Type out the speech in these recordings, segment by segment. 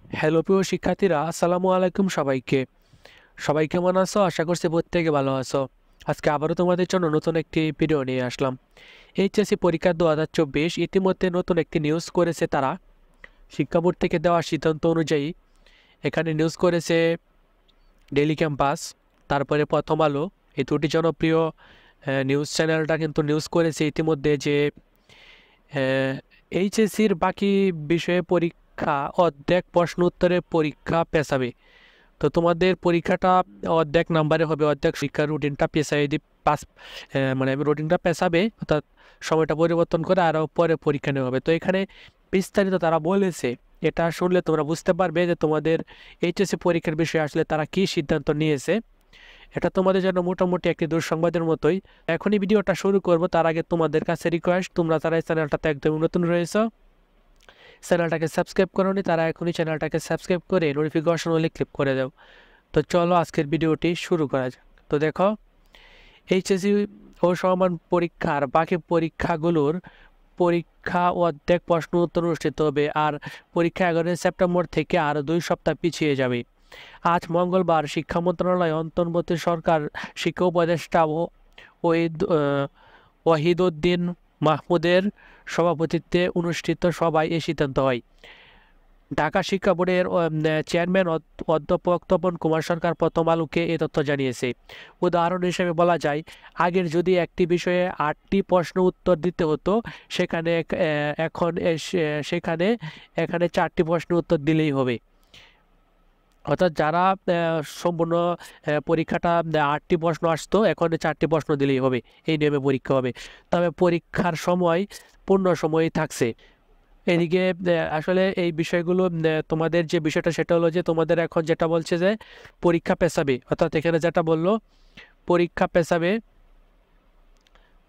Hello প্রিয় শিক্ষার্থীরা, আসসালামু আলাইকুম সবাইকে। সবাই কেমন আছো? আশা করছি প্রত্যেকে ভালো আছো। আজকে আবারও তোমাদের জন্য নতুন একটি ভিডিও নিয়ে আসলাম। এইচএসসি পরীক্ষা 2024 ইতিমধ্যে নতুন একটি নিউজ করেছে তারা। শিক্ষা বোর্ড থেকে দেওয়া সিদ্ধান্ত অনুযায়ী এখানে নিউজ করেছে ডেইলি ক্যাম্পাস, তারপরে প্রথম আলো। এই দুটি জনপ্রিয় নিউজ চ্যানেলটা কিন্তু নিউজ করেছে ইতিমধ্যে যে এইচএসসির বাকি বিষয়ে পরীক্ষা অর্ধেক প্রশ্ন উত্তরের পরীক্ষা পেছাবে। তো তোমাদের পরীক্ষাটা অর্ধেক নাম্বারে হবে, অর্ধেক শিক্ষার রুটিনটা পেছাই দিয়ে মানে রুটিনটা পেছাবে, অর্থাৎ সময়টা পরিবর্তন করে আরও পরে পরীক্ষা নেওয়া হবে। তো এখানে বিস্তারিত তারা বলেছে, এটা শুনলে তোমরা বুঝতে পারবে যে তোমাদের এইচএসসি পরীক্ষার বিষয়ে আসলে তারা কী সিদ্ধান্ত নিয়েছে। এটা তোমাদের জন্য মোটামুটি একটি দুঃসংবাদের মতোই। এখনই ভিডিওটা শুরু করব, তার আগে তোমাদের কাছে রিকোয়েস্ট, তোমরা যারা এই চ্যানেলটাতে একদম নতুন রয়েছে, চ্যানেলটাকে সাবস্ক্রাইব করোনি, তারা এখনই চ্যানেলটাকে সাবস্ক্রাইব করে নোটিফিকেশন হলে ক্লিক করে দাও। তো চলো আজকের ভিডিওটি শুরু করা যাক। তো দেখো, এইচএসসি ও সমান পরীক্ষার বাকি পরীক্ষাগুলোর পরীক্ষা অর্ধেক প্রশ্ন উত্তর অনুষ্ঠিত হবে, আর পরীক্ষা 11 সেপ্টেম্বর থেকে আরও 2 সপ্তাহ পিছিয়ে যাবে। আজ মঙ্গলবার শিক্ষা মন্ত্রণালয় অন্তর্বর্তী সরকার শিক্ষা উপদেষ্টা ওয়াহিদউদ্দিন মাহমুদের সভাপতিত্বে অনুষ্ঠিত সভায় এ সিদ্ধান্ত হয়। ঢাকা শিক্ষা বোর্ডের চেয়ারম্যান অধ্যাপক তপন কুমার সরকার প্রথম আলোকে এ তথ্য জানিয়েছে। উদাহরণ হিসেবে বলা যায়, আগের যদি একটি বিষয়ে 8টি প্রশ্ন উত্তর দিতে হতো, সেখানে এখানে 4টি প্রশ্ন উত্তর দিলেই হবে। অর্থাৎ যারা সম্পূর্ণ পরীক্ষাটা 8টি প্রশ্ন আসতো, এখন 4টি প্রশ্ন দিলেই হবে, এই নিয়মে পরীক্ষা হবে। তবে পরীক্ষার সময় পূর্ণ সময়ই থাকছে। এদিকে আসলে এই বিষয়গুলো তোমাদের যে বিষয়টা সেটা হলো যে তোমাদের এখন যেটা বলছে যে পরীক্ষা পেছাবে, অর্থাৎ এখানে যেটা বললো পরীক্ষা পেছাবে,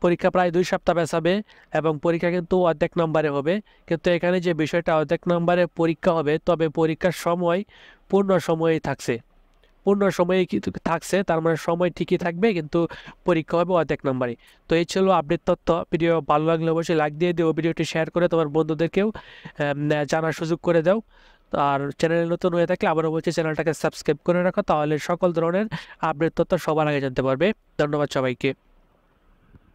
পরীক্ষা প্রায় 2 সপ্তাহ পেছাবে এবং পরীক্ষা কিন্তু অর্ধেক নম্বরে হবে। কিন্তু এখানে যে বিষয়টা অর্ধেক নম্বরে পরীক্ষা হবে, তবে পরীক্ষার সময় পূর্ণ সময়ই থাকছে। পূর্ণ সময়ে কিন্তু থাকছে, তার মানে সময় ঠিকই থাকবে, কিন্তু পরীক্ষা হবে অর্ধেক নম্বরে। তো এই ছিল আপডেট তথ্য। ভিডিও ভালো লাগলে অবশ্যই লাইক দিয়ে দিও, ভিডিওটি শেয়ার করে তোমার বন্ধুদেরকেও জানার সুযোগ করে দাও। আর চ্যানেলে নতুন হয়ে থাকলে আবারও বলছি, চ্যানেলটাকে সাবস্ক্রাইব করে রাখো, তাহলে সকল ধরনের আপডেট তথ্য সবার আগে জানতে পারবে। ধন্যবাদ সবাইকে।